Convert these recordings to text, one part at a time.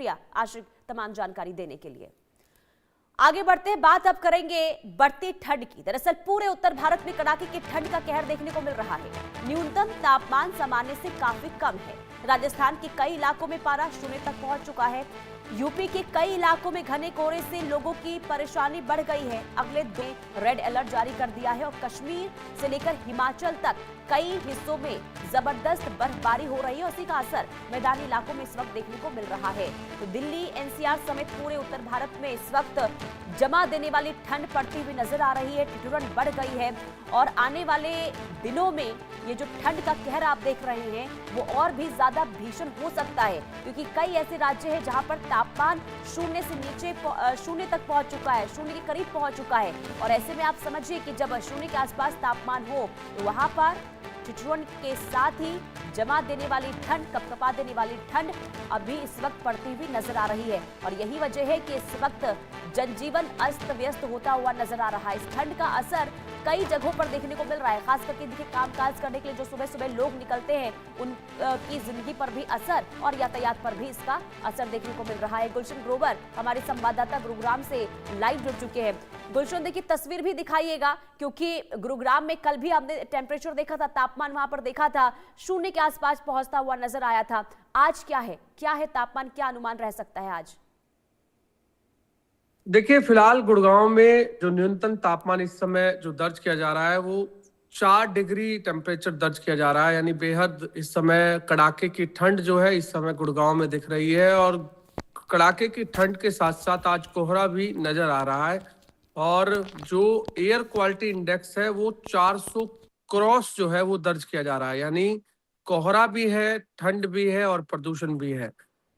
शुक्रिया आशिक तमाम जानकारी देने के लिए। आगे बढ़ते हैं, बात अब करेंगे बढ़ती ठंड की। दरअसल पूरे उत्तर भारत में कड़ाके की ठंड का कहर देखने को मिल रहा है। न्यूनतम तापमान सामान्य से काफी कम है। राजस्थान के कई इलाकों में पारा शून्य तक पहुंच चुका है। यूपी के कई इलाकों में घने कोहरे से लोगों की परेशानी बढ़ गई है। अगले दिन रेड अलर्ट जारी कर दिया है और कश्मीर से लेकर हिमाचल तक कई हिस्सों में जबरदस्त बर्फबारी हो रही है। उसी का असर मैदानी इलाकों में इस वक्त देखने को मिल रहा है। तो दिल्ली, एनसीआर समेत पूरे उत्तर भारत में इस वक्त जमा देने वाली ठंड पड़ती हुई नजर आ रही है। ठिठुरन बढ़ गई है और आने वाले दिनों में ये जो ठंड का कहर आप देख रहे हैं वो और भी ज्यादा भीषण हो सकता है, क्योंकि कई ऐसे राज्य हैं जहां पर तापमान शून्य से नीचे शून्य तक पहुंच चुका है, शून्य के करीब पहुंच चुका है। और ऐसे में आप समझिए कि जब शून्य के आसपास तापमान हो तो वहां पर ठिठुरन के साथ ही जमा देने वाली ठंड, कपकपा देने वाली ठंड अभी इस वक्त पड़ती हुई नजर आ रही है। और यही वजह है कि इस वक्त जनजीवन अस्त व्यस्त होता हुआ नजर आ रहा है। इस ठंड का असर कई जगहों पर देखने को मिल रहा है। खास करके देखिए, कामकाज करने के लिए जो सुबह सुबह लोग निकलते हैं उनकी जिंदगी पर भी असर और यातायात पर भी इसका असर देखने को मिल रहा है। गुलशन ग्रोवर हमारे संवाददाता गुरुग्राम से लाइव जुड़ चुके हैं। गुलशन, देखिए तस्वीर भी दिखाइएगा, क्योंकि गुरुग्राम में कल भी हमने टेम्परेचर देखा था, तापमान वहां पर देखा था, शून्य के आसपास पहुंचता हुआ नजर आया था। आज क्या है तापमान, क्या अनुमान रह सकता है आज? देखिए, फिलहाल गुड़गांव में जो न्यूनतम तापमान इस समय जो दर्ज किया जा रहा है वो 4 डिग्री टेम्परेचर दर्ज किया जा रहा है। यानी बेहद इस समय कड़ाके की ठंड जो है इस समय गुड़गांव में दिख रही है। और कड़ाके की ठंड के साथ साथ आज कोहरा भी नजर आ रहा है। और जो एयर क्वालिटी इंडेक्स है वो 400 क्रॉस जो है वो दर्ज किया जा रहा है। यानी कोहरा भी है, ठंड भी है और प्रदूषण भी है।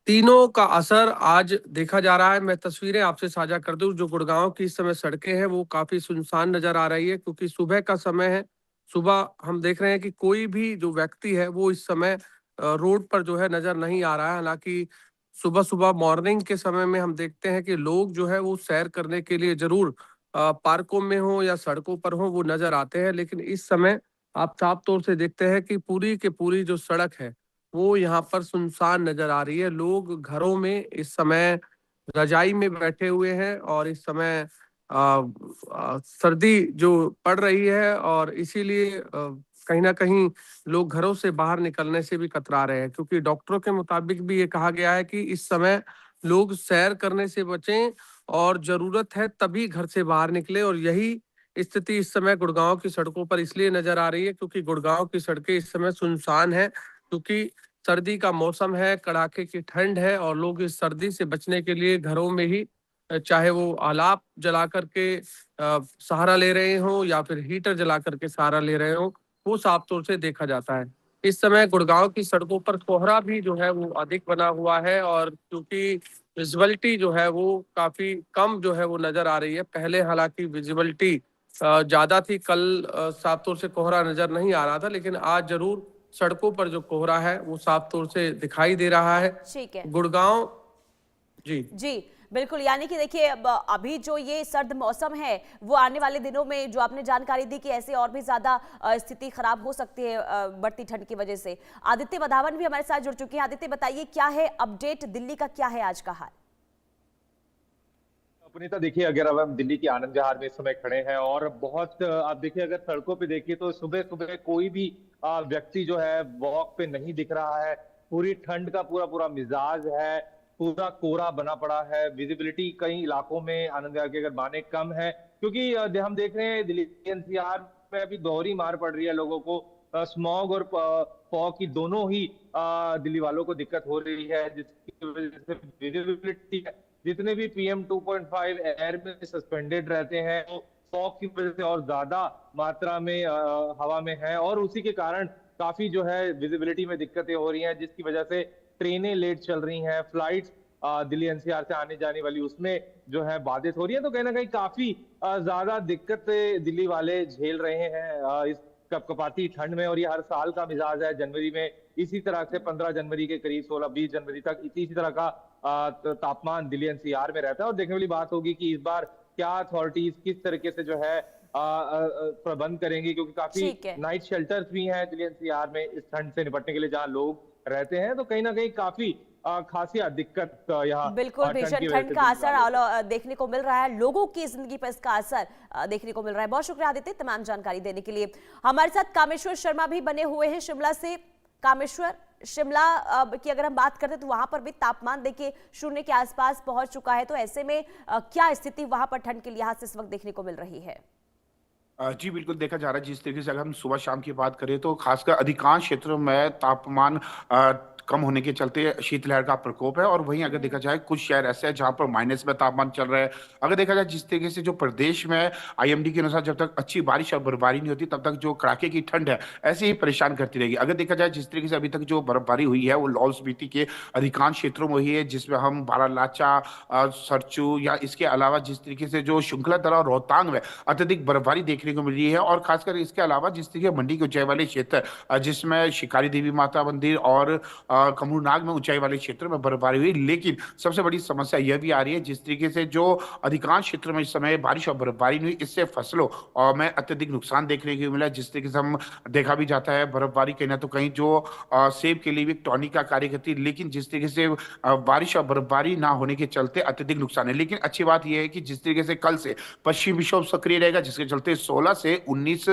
तीनों का असर आज देखा जा रहा है। मैं तस्वीरें आपसे साझा कर दूं, जो गुड़गांव की इस समय सड़कें हैं वो काफी सुनसान नजर आ रही है, क्योंकि सुबह का समय है। सुबह हम देख रहे हैं कि कोई भी जो व्यक्ति है वो इस समय रोड पर जो है नजर नहीं आ रहा है। हालांकि सुबह सुबह मॉर्निंग के समय में हम देखते हैं कि लोग जो है वो सैर करने के लिए जरूर पार्कों में हो या सड़कों पर हो वो नजर आते हैं। लेकिन इस समय आप साफ तौर से देखते हैं कि पूरी के पूरी जो सड़क है वो यहाँ पर सुनसान नजर आ रही है। लोग घरों में इस समय रजाई में बैठे हुए हैं और इस समय सर्दी जो पड़ रही है और इसीलिए कहीं ना कहीं लोग घरों से बाहर निकलने से भी कतरा रहे हैं, क्योंकि डॉक्टरों के मुताबिक भी ये कहा गया है कि इस समय लोग सैर करने से बचें और जरूरत है तभी घर से बाहर निकले। और यही स्थिति इस समय गुड़गांव की सड़कों पर इसलिए नजर आ रही है क्योंकि गुड़गांव की सड़कें इस समय सुनसान है, क्योंकि सर्दी का मौसम है, कड़ाके की ठंड है और लोग इस सर्दी से बचने के लिए घरों में ही चाहे वो आलाप जला करके सहारा ले रहे हो या फिर हीटर जला करके सहारा ले रहे हो, वो साफ तौर से देखा जाता है। इस समय गुड़गांव की सड़कों पर कोहरा भी जो है वो अधिक बना हुआ है और क्योंकि विजिबिलिटी जो है वो काफी कम जो है वो नजर आ रही है। पहले हालांकि विजिबिलिटी ज्यादा थी, कल साफ तौर से कोहरा नजर नहीं आ रहा था, लेकिन आज जरूर सड़कों पर जो कोहरा है वो साफ तौर से दिखाई दे रहा है। ठीक है गुड़गांव जी जी बिल्कुल। यानी कि देखिए, अभी जो ये सर्द मौसम है वो आने वाले दिनों में जो आपने जानकारी दी कि ऐसे और भी ज्यादा स्थिति खराब हो सकती है बढ़ती ठंड की वजह से। आदित्य वधावन भी हमारे साथ जुड़ चुके हैं। आदित्य, बताइए क्या है अपडेट, दिल्ली का क्या है आज का हाल? पुनीता, देखिए अगर अब हम दिल्ली की आनंद विहार में इस समय खड़े हैं और बहुत आप देखिए अगर सड़कों पे देखिए तो सुबह सुबह कोई भी व्यक्ति जो है वॉक पे नहीं दिख रहा है। पूरी ठंड का पूरा पूरा मिजाज है, पूरा कोहरा बना पड़ा है। विजिबिलिटी कई इलाकों में आनंद विहार के अगर माने कम है, क्योंकि हम देख रहे हैं दिल्ली एनसीआर में अभी दोहरी मार पड़ रही है लोगों को। स्मॉग और फॉग की दोनों ही दिल्ली वालों को दिक्कत हो रही है, जिसकी वजह से विजिबिलिटी जितने भी PM 2.5 एयर में सस्पेंडेड रहते हैं वो फॉग की वजह से और ज्यादा मात्रा में हवा में है और उसी के कारण काफी जो है विजिबिलिटी में दिक्कतें हो रही हैं, जिसकी वजह से ट्रेनें लेट चल रही हैं। फ्लाइट्स दिल्ली एनसीआर से आने जाने वाली उसमें जो है बाधित हो रही है। तो कहीं ना कहीं काफी ज्यादा दिक्कतें दिल्ली वाले झेल रहे हैं इस कपकपाती ठंड में। और ये हर साल का मिजाज है। जनवरी में इसी तरह से 15 जनवरी के करीब 16-20 जनवरी तक इसी तरह का तापमान दिल्ली एनसीआर में रहता है। और देखने वाली बात होगी कि इस बार क्या अथॉरिटीज किस तरीके से जो है प्रबंध करेंगी, क्योंकि काफी नाइट शेल्टर्स भी हैं दिल्ली एनसीआर में इस ठंड से निपटने के लिए जहां लोग रहते हैं। तो कहीं ना कहीं काफी खासी दिक्कत यहाँ बिल्कुल ठंड भीषण की वजह ठंड से का दिखने असर वाली है। देखने को मिल रहा है, लोगों की जिंदगी पर इसका असर देखने को मिल रहा है। बहुत शुक्रिया आदित्य तमाम जानकारी देने के लिए। हमारे साथ कामेश्वर शर्मा भी बने हुए हैं शिमला से। कामेश्वर, शिमला की अगर हम बात करते हैं तो वहां पर भी तापमान देखिए 0 के आसपास पहुंच चुका है, तो ऐसे में क्या स्थिति वहां पर ठंड के लिहाज से इस वक्त देखने को मिल रही है? जी बिल्कुल देखा जा रहा है। जिस तरीके से अगर हम सुबह शाम की बात करें तो खासकर अधिकांश क्षेत्रों में तापमान कम होने के चलते शीतलहर का प्रकोप है, और वहीं अगर देखा जाए कुछ शहर ऐसे हैं जहां पर माइनस में तापमान चल रहा है। अगर देखा जाए जिस तरीके से जो प्रदेश में आईएमडी के अनुसार जब तक अच्छी बारिश और बर्फबारी नहीं होती तब तक जो कड़ाके की ठंड है ऐसे ही परेशान करती रहेगी। अगर देखा जाए जिस तरीके से अभी तक जो बर्फबारी हुई है वो लाहौल स्पीति के अधिकांश क्षेत्रों में हुई है, जिसमें हम बारालाचा, सरचू या इसके अलावा जिस तरीके से जो श्रृंखला दरा और रोहतांग में अत्यधिक बर्फबारी देखने को मिल रही है, और खासकर इसके अलावा जिस तरीके मंडी के ऊंचाई वाले क्षेत्र जिसमें शिकारी देवी माता मंदिर और कमरूनाग में ऊंचाई वाले क्षेत्र में बर्फबारी हुई। लेकिन सबसे बड़ी समस्या यह भी आ रही है जिस तरीके से जो अधिकांश क्षेत्र में इस समय बारिश और बर्फबारी नहीं हुई, इससे फसलों में अत्यधिक नुकसान देखने को मिला। जिस तरीके से हम देखा भी जाता है बर्फबारी कहीं ना तो कहीं जो सेब के लिए भी एक टॉनिक का कार्य करती है, लेकिन जिस तरीके से बारिश और बर्फबारी ना होने के चलते अत्यधिक नुकसान है। लेकिन अच्छी बात यह है कि जिस तरीके से कल से पश्चिमी विक्षोभ सक्रिय रहेगा, जिसके चलते 16 से 19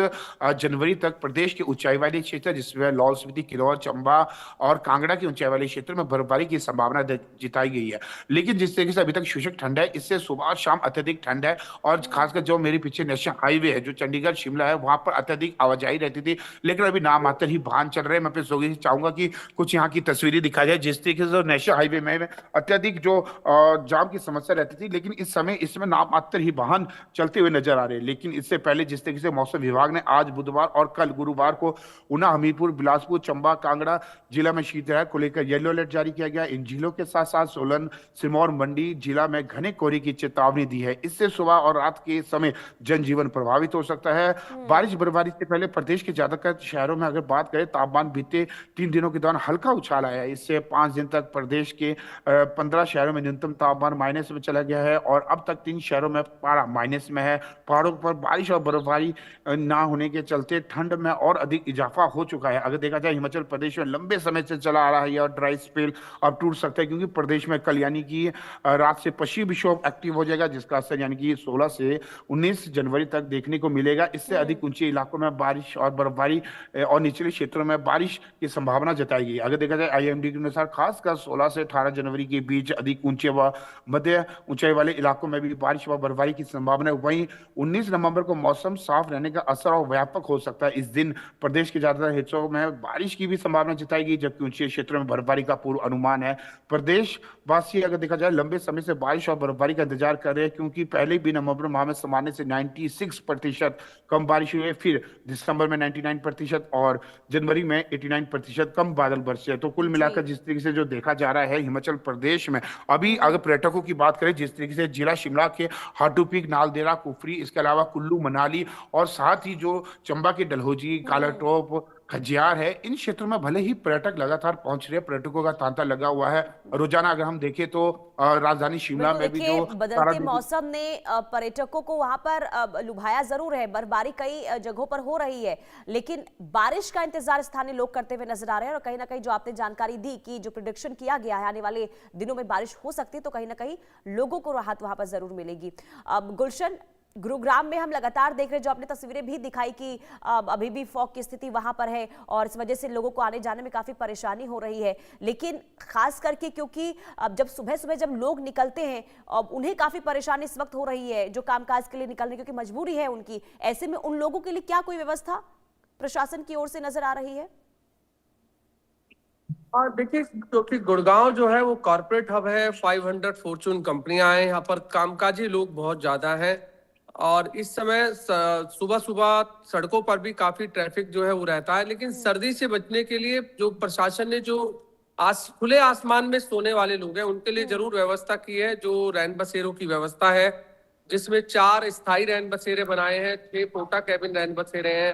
जनवरी तक प्रदेश के ऊंचाई वाले क्षेत्र जिसमें लाहौल स्पीति, किन्नौर, चंबा और कांगड़ा के ऊंचाई वाले क्षेत्र में बर्फबारी की संभावना जिताई गई है। लेकिन जिस तरीके से अभी तक शुष्क ठंड है, इससे सुबह और शाम अत्यधिक ठंड है, और खासकर जो मेरे पीछे नेशनल हाईवे है जो चंडीगढ़ शिमला है वहां पर अत्यधिक आवाजाही रहती थी, लेकिन अभी नाम मात्र ही वाहन चल रहे हैं। मैं अपने सहयोगी से चाहूंगा कि कुछ यहाँ की तस्वीरें दिखा जाए। जिस तरीके से नेशनल हाईवे में अत्यधिक जो जाम की समस्या रहती थी, लेकिन इस समय इसमें नाम मात्र ही वाहन चलते हुए नजर आ रहे हैं। लेकिन इससे पहले जिस तरीके से मौसम विभाग ने आज बुधवार और कल गुरुवार को ऊना, हमीरपुर, बिलासपुर, चंबा, कांगड़ा जिला में शीतलहर को लेकर येलो अलर्ट जारी किया गया। इन जिलों के साथ साथ सोलन, सिरमौर, मंडी जिला में घने कोहरे की चेतावनी दी है। इससे सुबह और रात के समय जनजीवन प्रभावित हो सकता है। बारिश बर्फबारी से पहले प्रदेश के ज्यादातर शहरों में अगर बात करें, तापमान बीते 3 दिनों के दौरान हल्का उछाल आया है। इससे 5 दिन तक प्रदेश के 15 शहरों में न्यूनतम तापमान माइनस में चला गया है, और अब तक 3 शहरों में पारा माइनस में है। पहाड़ों पर बारिश और बर्फबारी ना होने के चलते ठंड में और अधिक इजाफा हो चुका है। अगर देखा जाए हिमाचल प्रदेश में लंबे समय से चला आ रहा है यह ड्राई स्पेल अब टूट सकता है, क्योंकि प्रदेश में कल यानी कि रात से पश्चिमी विक्षोभ एक्टिव हो जाएगा, जिसका असर यानी कि 16 से 19 जनवरी तक देखने को मिलेगा। इससे अधिक ऊंचे इलाकों में बारिश और बर्फबारी और निचले क्षेत्रों में बारिश की संभावना जताई गई। अगर देखा जाए आईएमडी के अनुसार खासकर 16 से 18 जनवरी के बीच अधिक ऊंचे व मध्य ऊंचाई वाले इलाकों में भी बारिश व बर्फबारी की संभावना है। वहीं 19 नवंबर को मौसम साफ रहने का असर और व्यापक हो सकता है। इस दिन प्रदेश के ज्यादातर हिस्सों में बारिश की भी संभावना जताई गई, जबकि ऊंचे क्षेत्रों में बर्फबारी का पूर्व अनुमान है। प्रदेश वासी अगर देखा जाए लंबे समय से बारिश और बर्फबारी का इंतजार कर रहे हैं, क्योंकि पहले भी नवंबर माह में सामान्य से 96% कम बारिश हुई है, फिर दिसंबर में 99% और जनवरी में 89% कम बादल बरसे। तो कुल मिलाकर जिस तरीके से जो देखा जा रहा है हिमाचल प्रदेश में अभी अगर पर्यटकों की बात करें, जिस तरीके से जिला शिमला के हाटू पीक, नालदेहरा, कुफरी, इसके अलावा कुल्लू, मनाली और साथ ही जो चंबा के डलहौजी, कालाटोप, खजियार है, इन क्षेत्रों में भले ही पर्यटक लगातार पहुंच रहे हैं, पर्यटकों का तांता लगा हुआ है रोजाना। अगर हम देखें तो राजधानी शिमला में भी जो बदलते मौसम ने पर्यटकों को वहां पर लुभाया जरूर है, बर्फबारी कई जगहों पर हो रही है, लेकिन बारिश का इंतजार स्थानीय लोग करते हुए नजर आ रहे हैं। और कहीं ना कहीं जो आपने जानकारी दी कि जो प्रेडिक्शन किया गया है आने वाले दिनों में बारिश हो सकती है, तो कहीं ना कहीं लोगों को राहत वहां पर जरूर मिलेगी। गुलशन, गुरुग्राम में हम लगातार देख रहे हैं, जो आपने तस्वीरें भी दिखाई कि अभी भी फॉग की स्थिति वहां पर है और इस वजह से लोगों को आने जाने में काफी परेशानी हो रही है। लेकिन खास करके क्योंकि अब जब सुबह सुबह जब लोग निकलते हैं उन्हें काफी परेशानी इस वक्त हो रही है, जो कामकाज के लिए निकलने क्योंकि मजबूरी है उनकी, ऐसे में उन लोगों के लिए क्या कोई व्यवस्था प्रशासन की ओर से नजर आ रही है? और देखिए, क्योंकि गुड़गांव जो है वो कॉर्पोरेट हब है, 500 फॉर्चून कंपनियां हैं, यहाँ पर कामकाजी लोग बहुत ज्यादा हैं, और इस समय सुबह सुबह सड़कों पर भी काफी ट्रैफिक जो है वो रहता है। लेकिन सर्दी से बचने के लिए जो प्रशासन ने जो खुले आसमान में सोने वाले लोग हैं उनके लिए जरूर व्यवस्था की है। जो रैन बसेरों की व्यवस्था है, जिसमें 4 स्थायी रैन बसेरे बनाए हैं, 6 पोटा कैबिन रैन बसेरे हैं।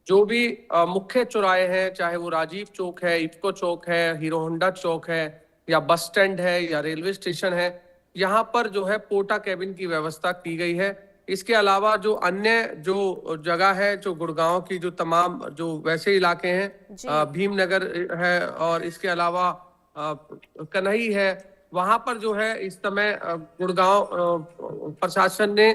जो भी मुख्य चौराहे हैं, चाहे वो राजीव चौक है, इफ्को चौक है, हीरो होंडा चौक है, या बस स्टैंड है, या रेलवे स्टेशन है, यहाँ पर जो है पोटा कैबिन की व्यवस्था की गई है। इसके अलावा जो अन्य जो जगह है, जो गुड़गांव की जो तमाम जो वैसे इलाके हैं, भीमनगर है, और इसके अलावा कन्हई है, वहां पर जो है इस समय गुड़गांव प्रशासन ने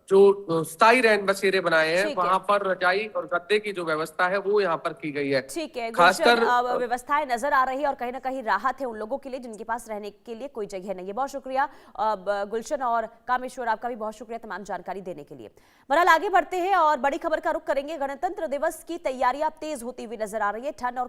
जो स्थायी रैन बसेरे बनाए हैं, ठीक है। वहां पर रजाई और गद्दे की जो व्यवस्था है वो यहाँ पर की गई है। ठीक है, खासकर गुलशन, व्यवस्थाएं नजर आ रही है और कहीं ना कहीं राहत है उन लोगों के लिए जिनके पास रहने के लिए कोई जगह नहीं है। बहुत शुक्रिया गुलशन और कामेश्वर, आपका भी बहुत शुक्रिया तमाम जानकारी देने के लिए। बहरहाल आगे बढ़ते हैं और बड़ी खबर का रुख करेंगे। गणतंत्र दिवस की तैयारियां तेज होती हुई नजर आ रही है। ठंड और